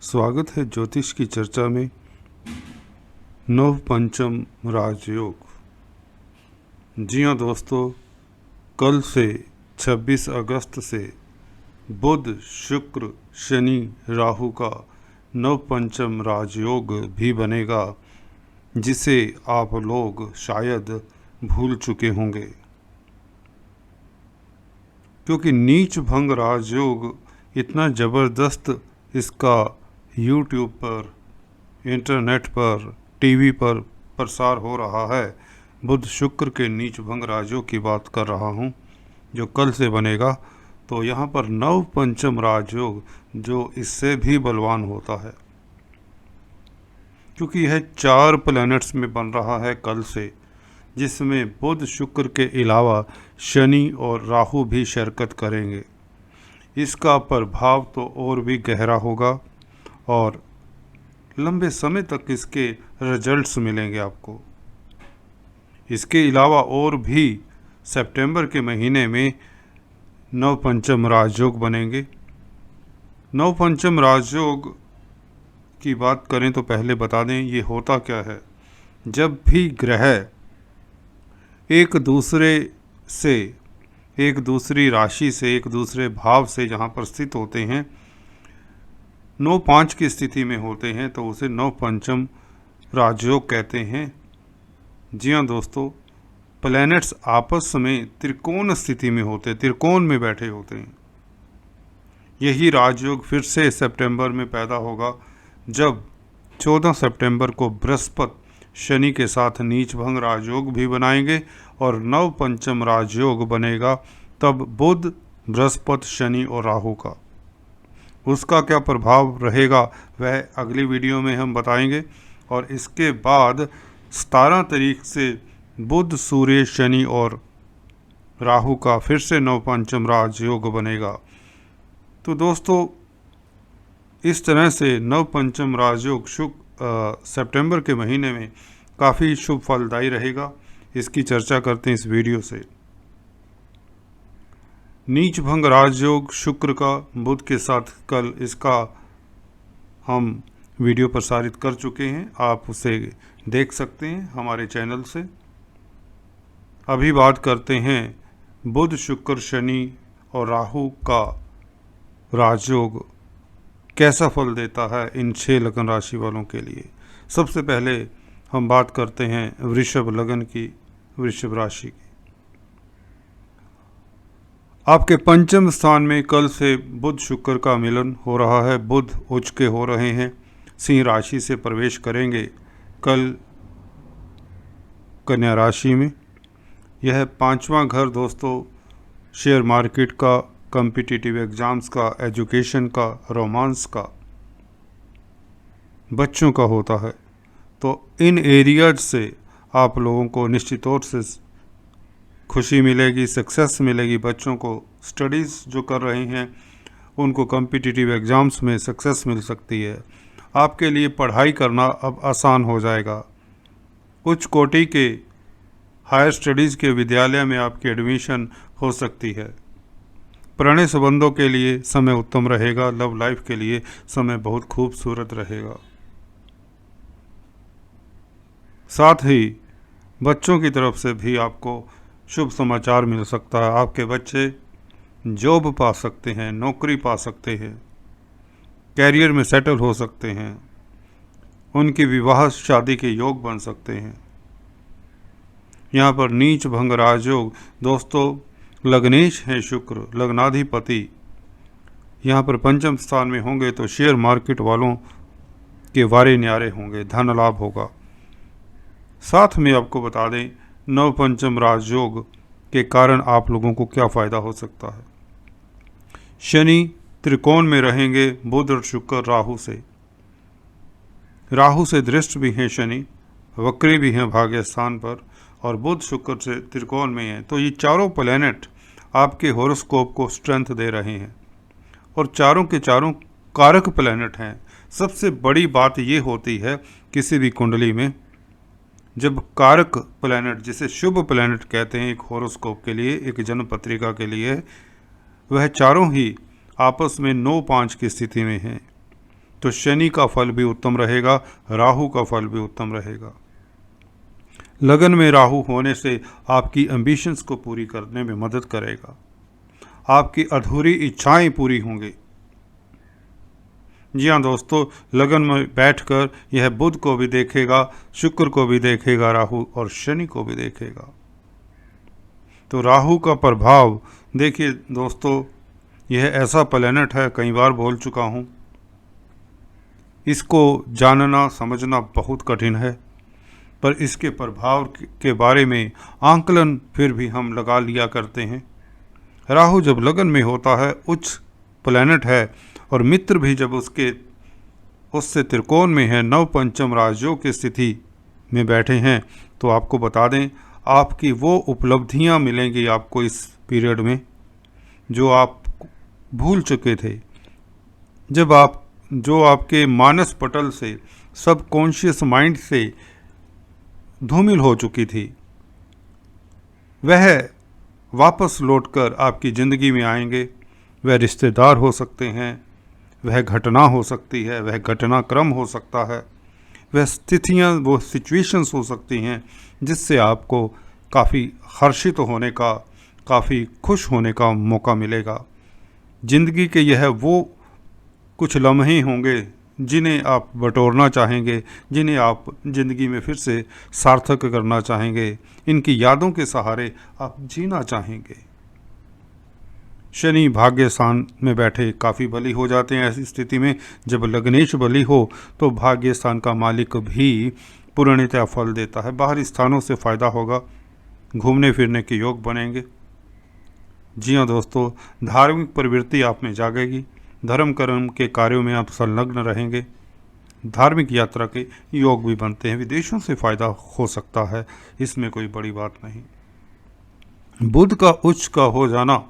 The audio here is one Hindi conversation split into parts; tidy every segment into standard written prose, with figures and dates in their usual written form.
स्वागत है ज्योतिष की चर्चा में। नव पंचम राजयोग। जी हाँ दोस्तों, कल से 26 अगस्त से बुध शुक्र शनि राहु का नव पंचम राजयोग भी बनेगा, जिसे आप लोग शायद भूल चुके होंगे, क्योंकि नीच भंग राजयोग इतना ज़बरदस्त इसका यूट्यूब पर, इंटरनेट पर, टीवी पर प्रसार हो रहा है। बुध शुक्र के नीच भंग राजयोग की बात कर रहा हूँ, जो कल से बनेगा। तो यहाँ पर नव पंचम राजयोग जो इससे भी बलवान होता है, क्योंकि यह 4 प्लैनेट्स में बन रहा है कल से, जिसमें बुध शुक्र के अलावा शनि और राहु भी शिरकत करेंगे। इसका प्रभाव तो और भी गहरा होगा और लंबे समय तक इसके रिजल्ट्स मिलेंगे आपको। इसके अलावा और भी सितंबर के महीने में नव पंचम राजयोग बनेंगे। नव पंचम राजयोग की बात करें तो पहले बता दें ये होता क्या है। जब भी ग्रह एक दूसरी राशि से, एक दूसरे भाव से जहाँ पर स्थित होते हैं, 9-5 की स्थिति में होते हैं, तो उसे नव पंचम राजयोग कहते हैं। जी हाँ दोस्तों, प्लैनेट्स आपस में त्रिकोण स्थिति में होते हैं, त्रिकोण में बैठे होते हैं। यही राजयोग फिर से सितंबर में पैदा होगा, जब 14 सितंबर को बृहस्पति शनि के साथ नीच भंग राजयोग भी बनाएंगे और नव पंचम राजयोग बनेगा, तब बुध बृहस्पति शनि और राहु का। उसका क्या प्रभाव रहेगा वह अगली वीडियो में हम बताएंगे। और इसके बाद 17 तारीख से बुध सूर्य शनि और राहु का फिर से नव पंचम राजयोग बनेगा। तो दोस्तों, इस तरह से नव पंचम राजयोग सितंबर के महीने में काफ़ी शुभ फलदायी रहेगा। इसकी चर्चा करते हैं इस वीडियो से। नीच भंग राजयोग शुक्र का बुध के साथ, कल इसका हम वीडियो प्रसारित कर चुके हैं, आप उसे देख सकते हैं हमारे चैनल से। अभी बात करते हैं बुध शुक्र शनि और राहु का राजयोग कैसा फल देता है इन 6 लगन राशि वालों के लिए। सबसे पहले हम बात करते हैं वृषभ लगन की, वृषभ राशि की। आपके पंचम स्थान में कल से बुध शुक्र का मिलन हो रहा है। बुध उच्च के हो रहे हैं, सिंह राशि से प्रवेश करेंगे कल कन्या राशि में। यह 5वां घर दोस्तों शेयर मार्केट का, कॉम्पिटिटिव एग्ज़ाम्स का, एजुकेशन का, रोमांस का, बच्चों का होता है। तो इन एरियाज से आप लोगों को निश्चित तौर से खुशी मिलेगी, सक्सेस मिलेगी। बच्चों को स्टडीज़ जो कर रहे हैं उनको कॉम्पिटिटिव एग्ज़ाम्स में सक्सेस मिल सकती है। आपके लिए पढ़ाई करना अब आसान हो जाएगा। उच्च कोटि के हायर स्टडीज़ के विद्यालय में आपकी एडमिशन हो सकती है। प्रणय संबंधों के लिए समय उत्तम रहेगा। लव लाइफ के लिए समय बहुत खूबसूरत रहेगा। साथ ही बच्चों की तरफ से भी आपको शुभ समाचार मिल सकता है। आपके बच्चे जॉब पा सकते हैं, नौकरी पा सकते हैं, कैरियर में सेटल हो सकते हैं, उनकी विवाह शादी के योग बन सकते हैं। यहाँ पर नीच भंग राजयोग दोस्तों लग्नेश है शुक्र, लग्नाधिपति, यहाँ पर पंचम स्थान में होंगे तो शेयर मार्केट वालों के वारे न्यारे होंगे, धन लाभ होगा। साथ में आपको बता दें नव पंचम राजयोग के कारण आप लोगों को क्या फ़ायदा हो सकता है। शनि त्रिकोण में रहेंगे बुध और शुक्र राहु से दृष्ट भी हैं, शनि वक्री भी हैं भाग्य स्थान पर, और बुध शुक्र से त्रिकोण में हैं। तो ये चारों प्लैनेट आपके हॉरोस्कोप को स्ट्रेंथ दे रहे हैं और चारों के चारों कारक प्लैनेट हैं। सबसे बड़ी बात ये होती है किसी भी कुंडली में, जब कारक प्लैनेट, जिसे शुभ प्लैनेट कहते हैं एक हॉरोस्कोप के लिए, एक जन्म पत्रिका के लिए, वह चारों ही आपस में 9-5 की स्थिति में हैं, तो शनि का फल भी उत्तम रहेगा, राहु का फल भी उत्तम रहेगा। लगन में राहु होने से आपकी एम्बिशंस को पूरी करने में मदद करेगा, आपकी अधूरी इच्छाएं पूरी होंगी। जी हाँ दोस्तों, लगन में बैठकर यह बुध को भी देखेगा, शुक्र को भी देखेगा, राहु और शनि को भी देखेगा। तो राहु का प्रभाव देखिए दोस्तों, यह ऐसा प्लैनेट है, कई बार बोल चुका हूँ, इसको जानना समझना बहुत कठिन है, पर इसके प्रभाव के बारे में आंकलन फिर भी हम लगा लिया करते हैं। राहु जब लगन में होता है, उच्च प्लैनेट है, और मित्र भी जब उससे त्रिकोण में है, नव पंचम राजयोग की स्थिति में बैठे हैं, तो आपको बता दें, आपकी वो उपलब्धियां मिलेंगी आपको इस पीरियड में जो आप भूल चुके थे, जो आपके मानस पटल से, सबकॉन्शियस माइंड से धूमिल हो चुकी थी, वह वापस लौटकर आपकी ज़िंदगी में आएंगे। वह रिश्तेदार हो सकते हैं, वह घटना हो सकती है, वह घटनाक्रम हो सकता है, वह स्थितियाँ, वो सिचुएशंस हो सकती हैं जिससे आपको काफ़ी हर्षित होने का, काफ़ी खुश होने का मौका मिलेगा। ज़िंदगी के यह वो कुछ लम्हे होंगे जिन्हें आप बटोरना चाहेंगे, जिन्हें आप ज़िंदगी में फिर से सार्थक करना चाहेंगे, इनकी यादों के सहारे आप जीना चाहेंगे। शनि भाग्य स्थान में बैठे काफ़ी बली हो जाते हैं। ऐसी स्थिति में जब लग्नेश बली हो तो भाग्य स्थान का मालिक भी पूर्णतया फल देता है। बाहरी स्थानों से फ़ायदा होगा, घूमने फिरने के योग बनेंगे। जी हाँ दोस्तों, धार्मिक प्रवृत्ति आप में जागेगी, धर्म कर्म के कार्यों में आप संलग्न रहेंगे, धार्मिक यात्रा के योग भी बनते हैं, विदेशों से फ़ायदा हो सकता है, इसमें कोई बड़ी बात नहीं। बुध का उच्च का हो जाना,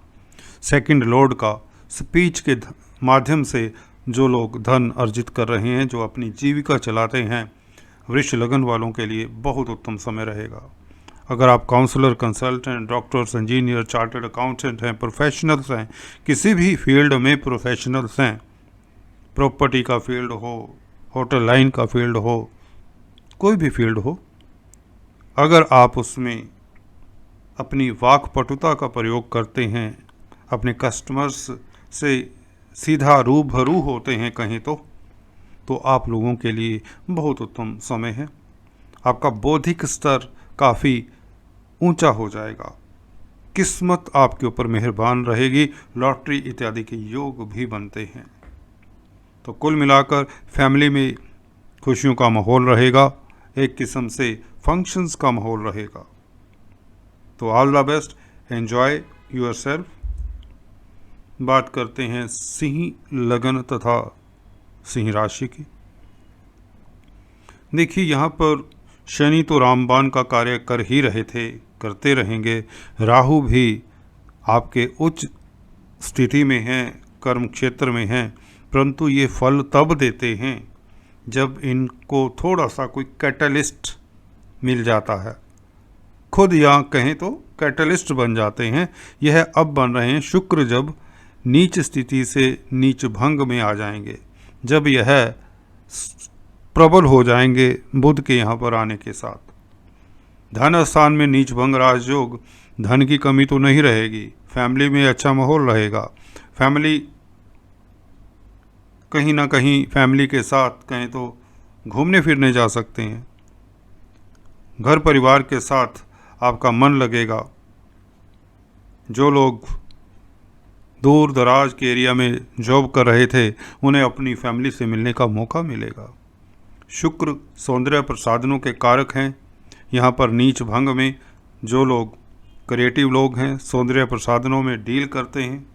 सेकंड लॉर्ड का, स्पीच के माध्यम से जो लोग धन अर्जित कर रहे हैं, जो अपनी जीविका चलाते हैं, वृष लगन वालों के लिए बहुत उत्तम समय रहेगा। अगर आप counsellor, consultant, doctors, engineer, chartered accountant हैं, प्रोफेशनल्स हैं, किसी भी फील्ड में प्रोफेशनल्स हैं, प्रॉपर्टी का फील्ड हो, होटल लाइन का फील्ड हो, कोई भी फील्ड हो, अगर आप उसमें अपनी वाक्पटुता का प्रयोग करते हैं, अपने कस्टमर्स से सीधा रूबरू होते हैं कहीं तो आप लोगों के लिए बहुत उत्तम समय है। आपका बौद्धिक स्तर काफ़ी ऊंचा हो जाएगा, किस्मत आपके ऊपर मेहरबान रहेगी, लॉटरी इत्यादि के योग भी बनते हैं। तो कुल मिलाकर फैमिली में खुशियों का माहौल रहेगा, एक किस्म से फंक्शंस का माहौल रहेगा। तो all the best, enjoy yourself. बात करते हैं सिंह लगन तथा सिंह राशि की। देखिए यहाँ पर शनि तो रामबाण का कार्य कर ही रहे थे, करते रहेंगे। राहु भी आपके उच्च स्थिति में हैं, कर्म क्षेत्र में हैं, परंतु ये फल तब देते हैं जब इनको थोड़ा सा कोई कैटलिस्ट मिल जाता है, खुद या कहें तो कैटलिस्ट बन जाते हैं। यह अब बन रहे हैं शुक्र जब नीच स्थिति से नीच भंग में आ जाएंगे, जब यह प्रबल हो जाएंगे बुध के यहाँ पर आने के साथ। धन स्थान में नीच भंग राजयोग, धन की कमी तो नहीं रहेगी, फैमिली में अच्छा माहौल रहेगा, फैमिली कहीं ना कहीं फैमिली के साथ कहें तो घूमने फिरने जा सकते हैं, घर परिवार के साथ आपका मन लगेगा। जो लोग दूर दराज के एरिया में जॉब कर रहे थे, उन्हें अपनी फैमिली से मिलने का मौका मिलेगा। शुक्र सौंदर्य प्रसाधनों के कारक हैं। यहाँ पर नीच भंग में जो लोग क्रिएटिव लोग हैं, सौंदर्य प्रसाधनों में डील करते हैं,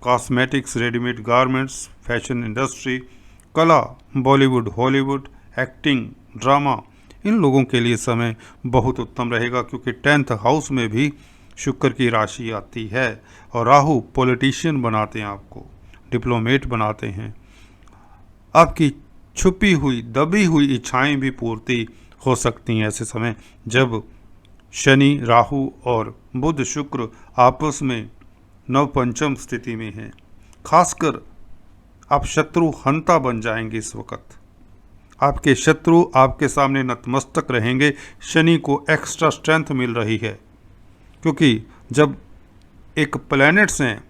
cosmetics, readymade garments, fashion industry, कला, बॉलीवुड, हॉलीवुड, एक्टिंग, ड्रामा, इन लोगों के लिए समय बहुत उत्तम रहेगा, क्योंकि 10th हाउस में भी शुक्र की राशि आती है और राहु पॉलिटिशियन बनाते हैं, आपको डिप्लोमेट बनाते हैं। आपकी छुपी हुई दबी हुई इच्छाएं भी पूर्ति हो सकती हैं ऐसे समय जब शनि, राहु और बुध, शुक्र आपस में नवपंचम स्थिति में हैं। खासकर आप शत्रु हंता बन जाएंगे। इस वक्त आपके शत्रु आपके सामने नतमस्तक रहेंगे। शनि को एक्स्ट्रा स्ट्रेंथ मिल रही है, क्योंकि जब एक प्लैनेट्स हैं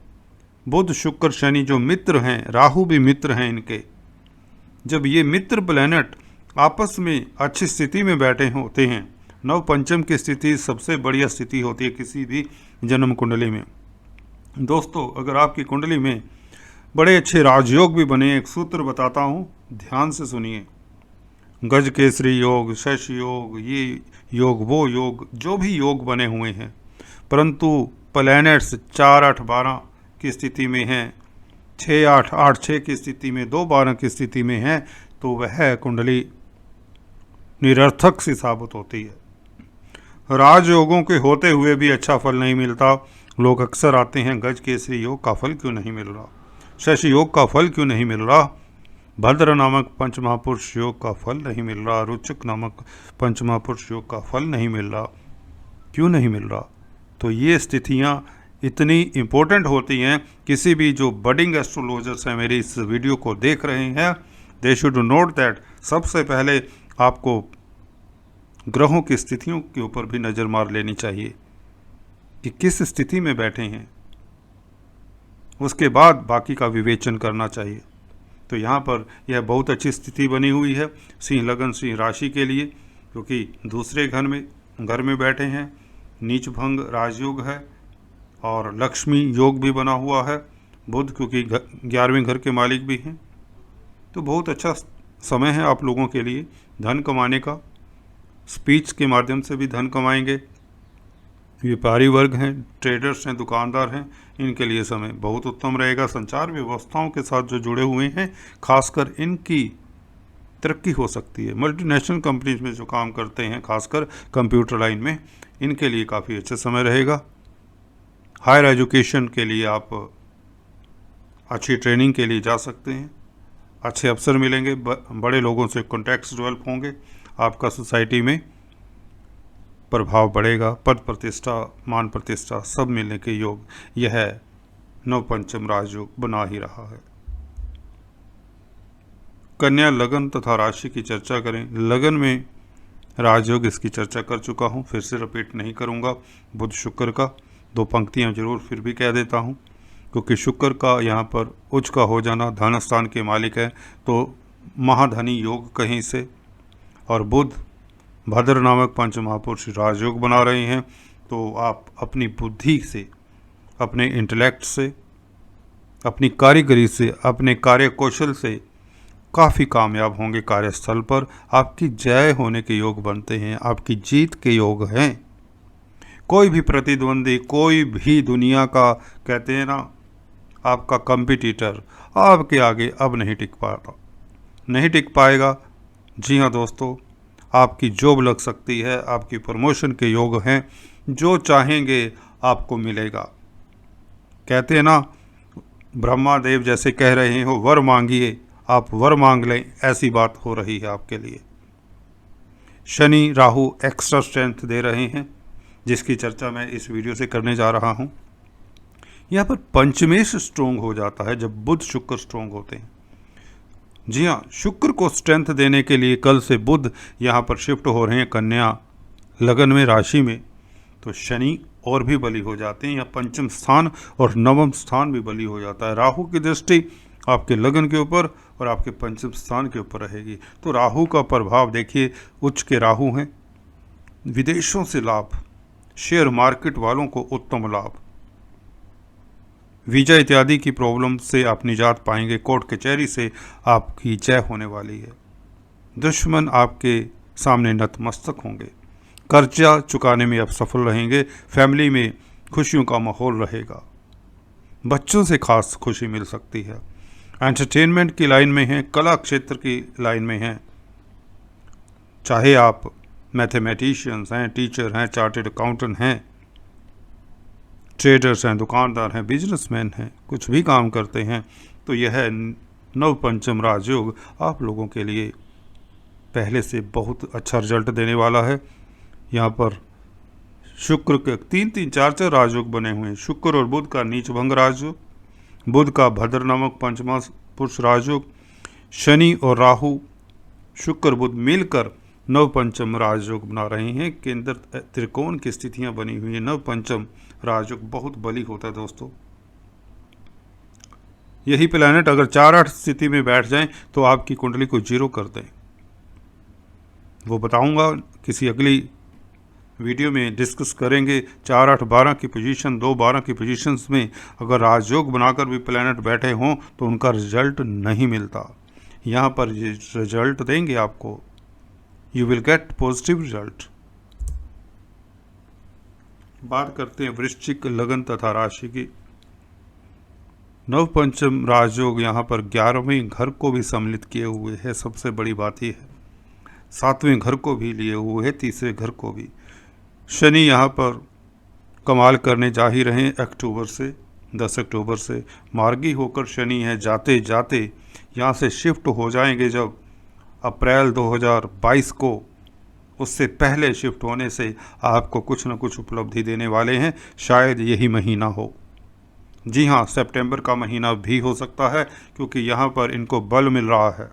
बुध शुक्र शनि जो मित्र हैं, राहु भी मित्र हैं इनके, जब ये मित्र प्लैनेट आपस में अच्छी स्थिति में बैठे होते हैं, नव पंचम की स्थिति सबसे बढ़िया स्थिति होती है किसी भी जन्म कुंडली में। दोस्तों, अगर आपकी कुंडली में बड़े अच्छे राजयोग भी बने, एक सूत्र बताता हूँ, ध्यान से सुनिए। गज केसरी योग, शश योग, ये योग, वो योग, जो भी योग बने हुए हैं, परंतु प्लैनेट्स 4 8 12 की स्थिति में हैं, 6 8 8 6 की स्थिति में, 2 12 की स्थिति में है, तो वह कुंडली निरर्थक सी साबित होती है। राजयोगों के होते हुए भी अच्छा फल नहीं मिलता। लोग अक्सर आते हैं, गज केसरी योग का फल क्यों नहीं मिल रहा, शश योग का फल क्यों नहीं मिल रहा, भद्र नामक पंचमहापुरुष योग का फल नहीं मिल रहा, रुचक नामक पंचमहापुरुष योग का फल नहीं मिल रहा, क्यों नहीं मिल रहा? तो ये स्थितियाँ इतनी इम्पोर्टेंट होती हैं। किसी भी जो बडिंग एस्ट्रोलॉजर्स हैं मेरी इस वीडियो को देख रहे हैं, दे शुड नोट दैट सबसे पहले आपको ग्रहों की स्थितियों के ऊपर भी नज़र मार लेनी चाहिए कि किस स्थिति में बैठे हैं, उसके बाद बाकी का विवेचन करना चाहिए। तो यहाँ पर यह बहुत अच्छी स्थिति बनी हुई है सिंह लगन सिंह राशि के लिए, क्योंकि दूसरे घर में बैठे हैं, नीच भंग राजयोग है और लक्ष्मी योग भी बना हुआ है, बुध क्योंकि 11वें घर के मालिक भी हैं। तो बहुत अच्छा समय है आप लोगों के लिए धन कमाने का। स्पीच के माध्यम से भी धन कमाएंगे। व्यापारी वर्ग हैं, ट्रेडर्स हैं, दुकानदार हैं, इनके लिए समय बहुत उत्तम रहेगा। संचार व्यवस्थाओं के साथ जो जुड़े हुए हैं, खासकर इनकी तरक्की हो सकती है। मल्टीनेशनल कंपनीज में जो काम करते हैं, खासकर कंप्यूटर लाइन में, इनके लिए काफ़ी अच्छा समय रहेगा। हायर एजुकेशन के लिए आप अच्छी ट्रेनिंग के लिए जा सकते हैं, अच्छे अवसर मिलेंगे, बड़े लोगों से कॉन्टैक्ट्स डेवलप होंगे, आपका सोसाइटी में प्रभाव बढ़ेगा, पद प्रतिष्ठा मान प्रतिष्ठा सब मिलने के योग यह नवपंचम राजयोग बना ही रहा है। कन्या लगन तथा राशि की चर्चा करें। लगन में राजयोग इसकी चर्चा कर चुका हूँ, फिर से रिपीट नहीं करूँगा। बुध शुक्र का 2 पंक्तियाँ जरूर फिर भी कह देता हूँ, क्योंकि शुक्र का यहाँ पर उच्च का हो जाना, धन स्थान के मालिक है, तो महाधनी योग कहीं से, और बुध भद्र नामक पंचमहापुरुष राजयोग बना रहे हैं। तो आप अपनी बुद्धि से, अपने इंटेलेक्ट से, अपनी कारीगरी से, अपने कार्य कौशल से काफ़ी कामयाब होंगे कार्यस्थल पर। आपकी जय होने के योग बनते हैं, आपकी जीत के योग हैं। कोई भी प्रतिद्वंदी, कोई भी दुनिया का, कहते हैं ना, आपका कंपटीटर आपके आगे अब नहीं टिक पाता, नहीं टिक पाएगा। जी हाँ दोस्तों, आपकी जॉब लग सकती है, आपकी प्रमोशन के योग हैं, जो चाहेंगे आपको मिलेगा। कहते हैं ना, ब्रह्मा देव जैसे कह रहे हो वर मांगिए, आप वर मांग लें, ऐसी बात हो रही है आपके लिए। शनि राहु एक्स्ट्रा स्ट्रेंथ दे रहे हैं, जिसकी चर्चा मैं इस वीडियो से करने जा रहा हूँ। यहाँ पर पंचमेश स्ट्रोंग हो जाता है जब बुध शुक्र स्ट्रोंग होते हैं। जी हाँ, शुक्र को स्ट्रेंथ देने के लिए कल से बुध यहाँ पर शिफ्ट हो रहे हैं कन्या लगन में राशि में, तो शनि और भी बली हो जाते हैं, या पंचम स्थान और नवम स्थान भी बली हो जाता है। राहु की दृष्टि आपके लगन के ऊपर और आपके पंचम स्थान के ऊपर रहेगी। तो राहु का प्रभाव देखिए, उच्च के राहु हैं, विदेशों से लाभ, शेयर मार्केट वालों को उत्तम लाभ, वीजा इत्यादि की प्रॉब्लम से आप निजात पाएंगे, कोर्ट कचहरी से आपकी जय होने वाली है, दुश्मन आपके सामने नतमस्तक होंगे, कर्जा चुकाने में आप सफल रहेंगे, फैमिली में खुशियों का माहौल रहेगा, बच्चों से खास खुशी मिल सकती है, एंटरटेनमेंट की लाइन में हैं, कला क्षेत्र की लाइन में हैं, चाहे आप मैथमेटिशियंस हैं, टीचर हैं, चार्टर्ड अकाउंटेंट हैं, ट्रेडर्स हैं, दुकानदार हैं, बिजनेसमैन हैं, कुछ भी काम करते हैं, तो यह नवपंचम राजयोग आप लोगों के लिए पहले से बहुत अच्छा रिजल्ट देने वाला है। यहाँ पर शुक्र के 3-3-4 राजयोग बने हुए हैं। शुक्र और बुध का नीच भंग राजयोग, बुध का भद्र नामक पुरुष राजयोग। शनि और राहु, शुक्र, बुध मिलकर नवपंचम राजयोग बना रहे हैं। केंद्र त्रिकोण की स्थितियां बनी हुई है। नवपंचम राजयोग बहुत बली होता है दोस्तों। यही प्लैनेट अगर 4-8 स्थिति में बैठ जाएं तो आपकी कुंडली को जीरो कर दें। वो बताऊंगा किसी अगली वीडियो में, डिस्कस करेंगे। 4-8-12 की पोजीशन, 2-12 की पोजीशंस में अगर राजयोग बनाकर भी प्लैनेट बैठे हों तो उनका रिजल्ट नहीं मिलता। यहाँ पर ये रिजल्ट देंगे आपको, you will get positive result. बात करते हैं वृश्चिक लगन तथा राशि की। नवपंचम राजयोग यहाँ पर 11वें घर को भी सम्मिलित किए हुए है। सबसे बड़ी बात यह है 7वें घर को भी लिए हुए है, तीसरे घर को भी। शनि यहाँ पर कमाल करने जा ही रहे हैं। अक्टूबर से 10 अक्टूबर से मार्गी होकर शनि है, जाते जाते यहाँ से शिफ्ट हो जाएंगे जब अप्रैल 2022 को। उससे पहले शिफ्ट होने से आपको कुछ न कुछ उपलब्धि देने वाले हैं। शायद यही महीना हो। जी हाँ, सितंबर का महीना भी हो सकता है, क्योंकि यहाँ पर इनको बल मिल रहा है।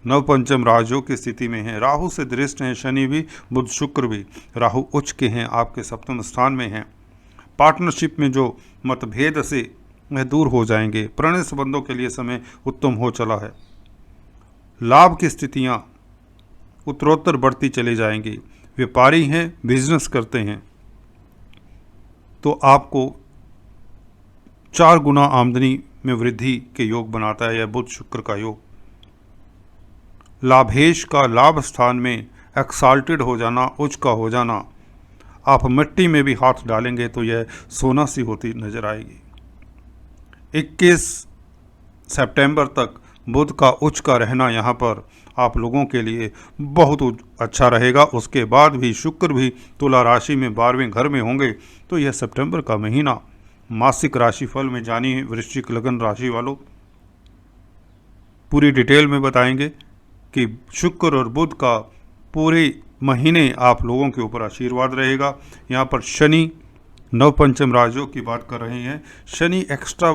नवपंचम राजयोग की स्थिति में है। राहु से दृष्ट हैं शनि भी, बुध शुक्र भी। राहु उच्च के हैं, आपके सप्तम स्थान में हैं। पार्टनरशिप में जो मतभेद से वह दूर हो जाएंगे। प्रणय संबंधों के लिए समय उत्तम हो चला है। लाभ की स्थितियां उत्तरोत्तर बढ़ती चली जाएंगी। व्यापारी हैं, बिजनेस करते हैं तो आपको 4 गुना आमदनी में वृद्धि के योग बनाता है यह बुध शुक्र का योग। लाभेश का लाभ स्थान में एक्साल्टेड हो जाना, उच्च का हो जाना। आप मिट्टी में भी हाथ डालेंगे तो यह सोना सी होती नजर आएगी। 21 सितंबर तक बुध का उच्च का रहना यहाँ पर आप लोगों के लिए बहुत अच्छा रहेगा। उसके बाद भी शुक्र भी तुला राशि में 12वें घर में होंगे। तो यह सितंबर का महीना मासिक राशिफल में जानिए वृश्चिक लगन राशि वालों। पूरी डिटेल में बताएंगे कि शुक्र और बुध का पूरे महीने आप लोगों के ऊपर आशीर्वाद रहेगा। यहाँ पर शनि नवपंचम राजयोग की बात कर रहे हैं। शनि एक्स्ट्रा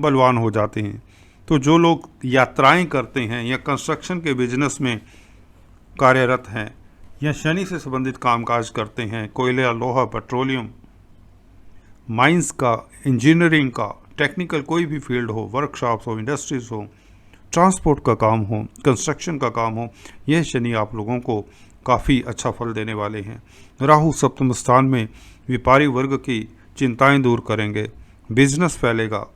बलवान हो जाते हैं। तो जो लोग यात्राएं करते हैं या कंस्ट्रक्शन के बिजनेस में कार्यरत हैं या शनि से संबंधित कामकाज करते हैं, कोयला, लोहा, पेट्रोलियम, माइंस का, इंजीनियरिंग का, टेक्निकल कोई भी फील्ड हो, वर्कशॉप्स हो, इंडस्ट्रीज हो, ट्रांसपोर्ट का काम हो, कंस्ट्रक्शन का काम हो, यह शनि आप लोगों को काफ़ी अच्छा फल देने वाले हैं। राहु सप्तम स्थान में व्यापारी वर्ग की चिंताएं दूर करेंगे। बिजनेस फैलेगा।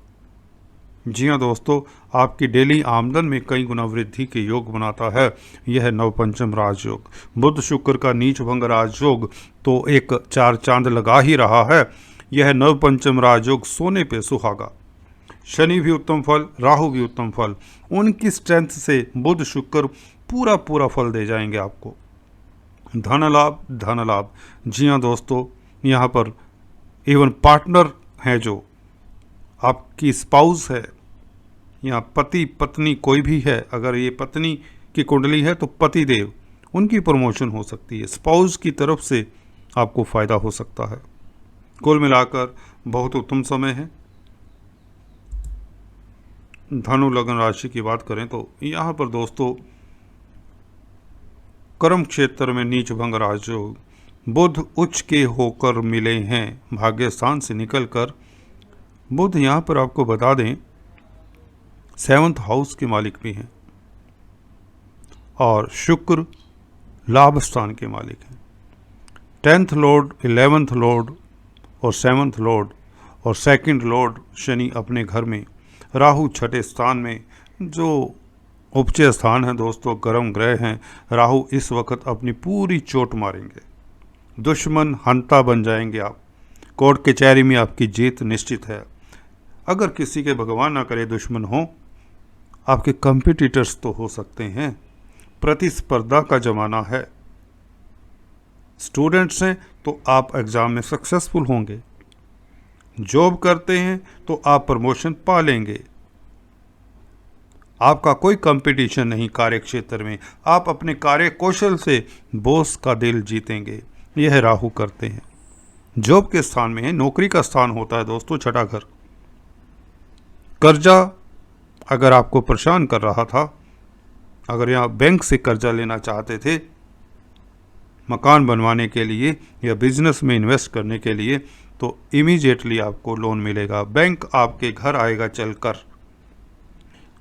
जी हाँ दोस्तों, आपकी डेली आमदन में कई गुना वृद्धि के योग बनाता है यह नवपंचम राजयोग। बुध शुक्र का नीच भंग राजयोग तो एक 4 चांद लगा ही रहा है। यह नवपंचम राजयोग सोने पे सुहागा। शनि भी उत्तम फल, राहु भी उत्तम फल। उनकी स्ट्रेंथ से बुध शुक्र पूरा पूरा फल दे जाएंगे आपको। धन लाभ, धन लाभ। जी हाँ दोस्तों, यहाँ पर इवन पार्टनर है जो आपकी स्पाउस है या पति पत्नी कोई भी है, अगर ये पत्नी की कुंडली है तो पति देव, उनकी प्रमोशन हो सकती है। स्पाउस की तरफ से आपको फायदा हो सकता है। कुल मिलाकर बहुत उत्तम समय है। धनु लगन राशि की बात करें तो यहाँ पर दोस्तों कर्म क्षेत्र में नीच भंग राजयोग, बुध उच्च के होकर मिले हैं भाग्य स्थान से निकलकर। बुध यहाँ पर आपको बता दें 7th हाउस के मालिक भी हैं और शुक्र लाभ स्थान के मालिक हैं। 10th लॉर्ड, 11th लॉर्ड और 7th लॉर्ड और 2nd लॉर्ड शनि अपने घर में। राहु 6ठे स्थान में, जो उपचय स्थान है दोस्तों, गर्म ग्रह हैं। राहु इस वक्त अपनी पूरी चोट मारेंगे। दुश्मन हंता बन जाएंगे आप। कोर्ट कचहरी में आपकी जीत निश्चित है। अगर किसी के भगवान ना करे दुश्मन हो, आपके कंपटीटर्स तो हो सकते हैं। प्रतिस्पर्धा का जमाना है। स्टूडेंट्स हैं तो आप एग्जाम में सक्सेसफुल होंगे। जॉब करते हैं तो आप प्रमोशन पा लेंगे। आपका कोई कंपटीशन नहीं कार्य क्षेत्र में। आप अपने कार्य कौशल से बॉस का दिल जीतेंगे। यह राहु करते हैं। जॉब के स्थान में है, नौकरी का स्थान होता है दोस्तों 6ठा घर। कर्जा अगर आपको परेशान कर रहा था, अगर यहाँ बैंक से कर्जा लेना चाहते थे मकान बनवाने के लिए या बिजनेस में इन्वेस्ट करने के लिए, तो इमीडिएटली आपको लोन मिलेगा। बैंक आपके घर आएगा चलकर,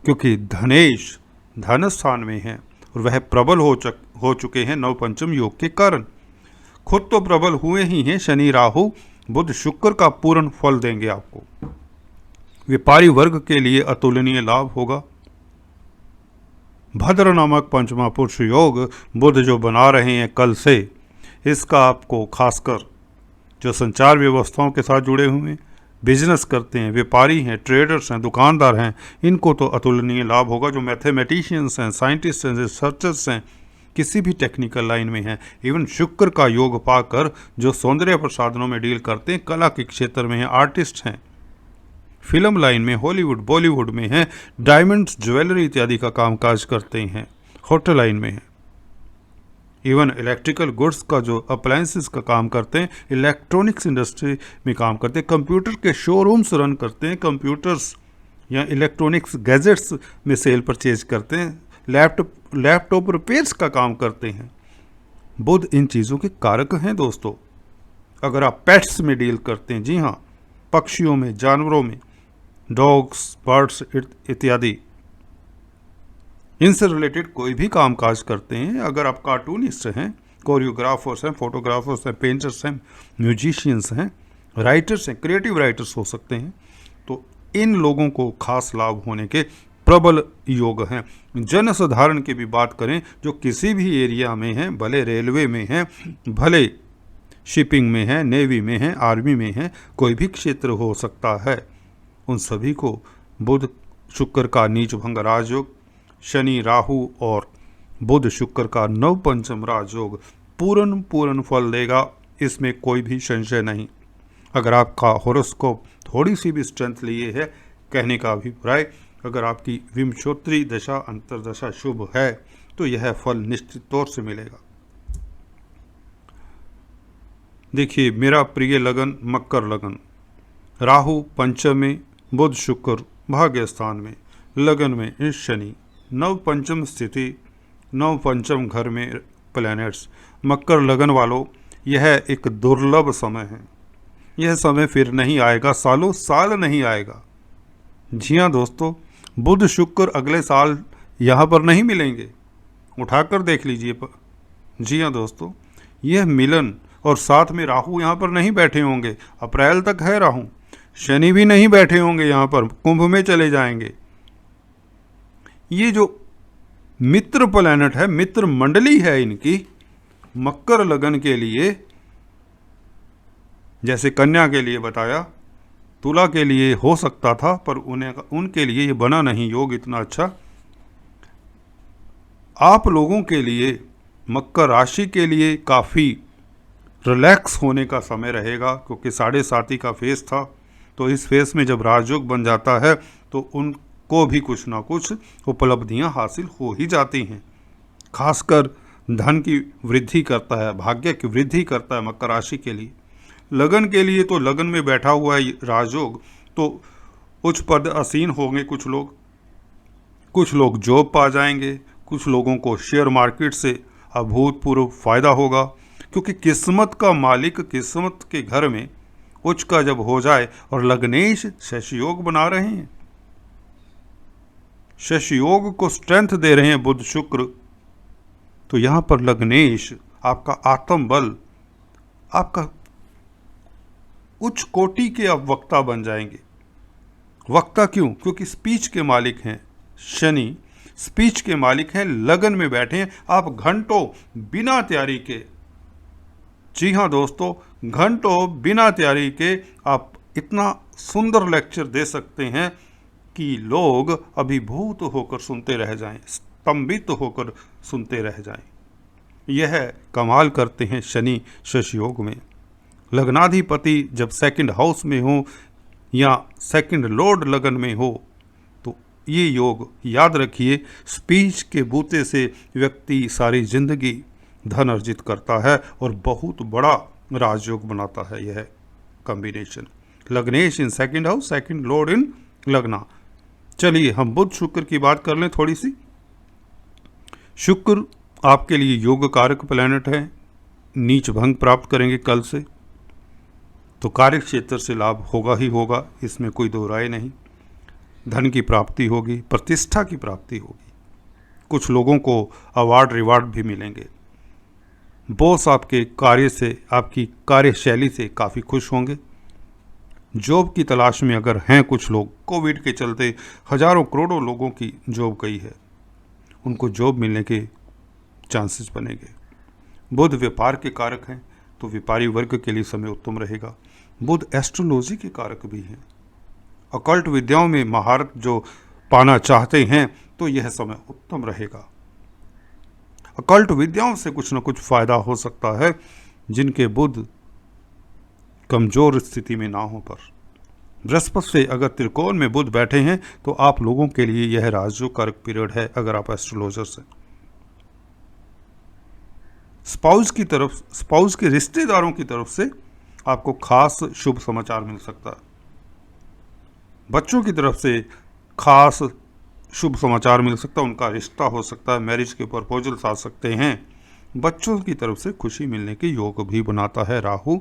क्योंकि धनेश धन स्थान में है और वह प्रबल हो चुके हैं नवपंचम योग के कारण। खुद तो प्रबल हुए ही हैं। शनि राहु बुध शुक्र का पूर्ण फल देंगे आपको। व्यापारी वर्ग के लिए अतुलनीय लाभ होगा। भद्र नामक पंचमा पुरुष योग बुध जो बना रहे हैं कल से, इसका आपको खासकर जो संचार व्यवस्थाओं के साथ जुड़े हुए हैं, बिजनेस करते हैं, व्यापारी हैं, ट्रेडर्स हैं, दुकानदार हैं, इनको तो अतुलनीय लाभ होगा। जो मैथमेटिशियंस हैं, साइंटिस्ट हैं, रिसर्चर्स हैं, किसी भी टेक्निकल लाइन में हैं, इवन शुक्र का योग पाकर जो सौंदर्य प्रसाधनों में डील करते हैं, कला के क्षेत्र में हैं, आर्टिस्ट हैं, फिल्म लाइन में, हॉलीवुड बॉलीवुड में हैं, डायमंड्स ज्वेलरी इत्यादि का कामकाज करते हैं, होटल लाइन में हैं, इवन इलेक्ट्रिकल गुड्स का जो अप्लायंसेस का काम करते हैं, इलेक्ट्रॉनिक्स इंडस्ट्री में काम करते हैं, कंप्यूटर के शोरूम्स रन करते हैं, कंप्यूटर्स या इलेक्ट्रॉनिक्स गैजेट्स में सेल परचेज करते हैं, लैपटॉप रिपेयर्स का काम करते हैं। बुध इन चीज़ों के कारक हैं दोस्तों। अगर आप पेट्स में डील करते हैं, जी हाँ, पक्षियों में, जानवरों में, डॉग्स, बर्ड्स इत्यादि, इनसे रिलेटेड कोई भी कामकाज करते हैं, अगर आप कार्टूनिस्ट हैं, कोरियोग्राफर्स हैं, फोटोग्राफर्स हैं, पेंटर्स हैं, म्यूजिशियंस हैं, राइटर्स हैं, क्रिएटिव राइटर्स हो सकते हैं, तो इन लोगों को खास लाभ होने के प्रबल योग हैं। जनसाधारण की भी बात करें, जो किसी भी एरिया में हैं, भले रेलवे में हैं, भले शिपिंग में है, नेवी में है, आर्मी में है, कोई भी क्षेत्र हो सकता है, उन सभी को बुध शुक्र का नीच भंग राजयोग, शनि राहु और बुध शुक्र का नवपंचम राजयोग पूर्ण फल देगा। इसमें कोई भी संशय नहीं। अगर आपका हॉरोस्कोप थोड़ी सी भी स्ट्रेंथ लिए है, कहने का अभिप्राय, अगर आपकी विंशोत्तरी दशा अंतर्दशा शुभ है, तो यह फल निश्चित तौर से मिलेगा। देखिए, मेरा प्रिय लगन मकर लगन, राहु पंचम में, बुध शुक्र भाग्य स्थान में, लगन में इस शनि, नव पंचम स्थिति, नव पंचम घर में प्लैनेट्स। मकर लगन वालों, यह एक दुर्लभ समय है। यह समय फिर नहीं आएगा, सालों साल नहीं आएगा। जी हाँ दोस्तों, बुध शुक्र अगले साल यहाँ पर नहीं मिलेंगे, उठाकर देख लीजिए। जी हाँ दोस्तों, यह मिलन, और साथ में राहु यहाँ पर नहीं बैठे होंगे, अप्रैल तक है राहु। शनि भी नहीं बैठे होंगे यहाँ पर, कुंभ में चले जाएंगे। ये जो मित्र प्लैनेट है, मित्र मंडली है इनकी, मकर लगन के लिए, जैसे कन्या के लिए बताया, तुला के लिए हो सकता था, पर उनके लिए ये बना नहीं योग इतना अच्छा। आप लोगों के लिए, मकर राशि के लिए काफ़ी रिलैक्स होने का समय रहेगा, क्योंकि 7.5 का फेस था, तो इस फेस में जब राजयोग बन जाता है तो उनको भी कुछ ना कुछ उपलब्धियां हासिल हो ही जाती हैं। खासकर धन की वृद्धि करता है, भाग्य की वृद्धि करता है मकर राशि के लिए। लगन के लिए तो लगन में बैठा हुआ है राजयोग, तो उच्च पद आसीन होंगे कुछ लोग जॉब पा जाएंगे, कुछ लोगों को शेयर मार्केट से अभूतपूर्व फायदा होगा, क्योंकि किस्मत का मालिक किस्मत के घर में उच्च का जब हो जाए, और लग्नेश शशि योग बना रहे हैं, शशि योग को स्ट्रेंथ दे रहे हैं बुध शुक्र, तो यहां पर लग्नेश आपका आत्मबल, आपका उच्च कोटि के आप वक्ता बन जाएंगे। वक्ता क्यों? क्योंकि स्पीच के मालिक हैं शनि, स्पीच के मालिक हैं, लगन में बैठे हैं। आप घंटों बिना तैयारी के, जी हाँ दोस्तों, घंटों बिना तैयारी के आप इतना सुंदर लेक्चर दे सकते हैं कि लोग अभिभूत होकर सुनते रह जाएं, स्तंभित होकर सुनते रह जाएं। यह कमाल करते हैं शनि शशि योग में। लग्नाधिपति जब सेकंड हाउस में हो या सेकंड लॉर्ड लगन में हो, तो ये योग याद रखिए, स्पीच के बूते से व्यक्ति सारी जिंदगी धन अर्जित करता है और बहुत बड़ा राजयोग बनाता है। यह कॉम्बिनेशन, लग्नेश in second house, second lord in लग्ना, चलिए हम बुध शुक्र की बात कर लें थोड़ी सी। शुक्र आपके लिए योग कारक प्लैनेट है। नीच भंग प्राप्त करेंगे कल से, तो कार्य क्षेत्र से लाभ होगा ही होगा, इसमें कोई दो राय नहीं। धन की प्राप्ति होगी, प्रतिष्ठा की प्राप्ति होगी, कुछ लोगों को अवार्ड रिवार्ड भी मिलेंगे। बॉस आपके कार्य से, आपकी कार्यशैली से काफ़ी खुश होंगे। जॉब की तलाश में अगर हैं कुछ लोग, कोविड के चलते हजारों करोड़ों लोगों की जॉब गई है, उनको जॉब मिलने के चांसेस बनेंगे। बुध व्यापार के कारक हैं, तो व्यापारी वर्ग के लिए समय उत्तम रहेगा। बुध एस्ट्रोलॉजी के कारक भी हैं। अकल्ट विद्याओं में महारत जो पाना चाहते हैं तो यह समय उत्तम रहेगा। अकल्ट विद्याओं से कुछ न कुछ फायदा हो सकता है जिनके बुध कमजोर स्थिति में ना हो पर। बृहस्पति से अगर त्रिकोण में बुध बैठे हैं तो आप लोगों के लिए यह राजयोग कारक पीरियड है। अगर आप एस्ट्रोलॉजर से स्पाउस के रिश्तेदारों की तरफ से आपको खास शुभ समाचार मिल सकता है। बच्चों की तरफ से खास शुभ समाचार मिल सकता है, उनका रिश्ता हो सकता है, मैरिज के प्रपोजल्स आ सकते हैं। बच्चों की तरफ से खुशी मिलने के योग भी बनाता है राहु।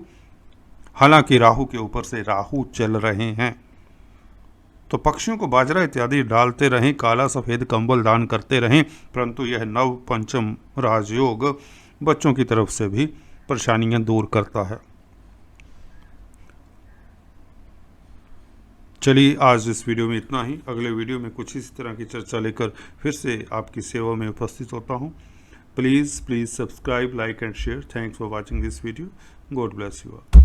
हालांकि राहु के ऊपर से राहु चल रहे हैं, तो पक्षियों को बाजरा इत्यादि डालते रहें, काला सफ़ेद कंबल दान करते रहें, परंतु यह नव पंचम राजयोग बच्चों की तरफ से भी परेशानियां दूर करता है। चलिए आज इस वीडियो में इतना ही। अगले वीडियो में कुछ इसी तरह की चर्चा लेकर फिर से आपकी सेवा में उपस्थित होता हूँ। Please subscribe, like and share. Thanks for watching this video. God bless you all.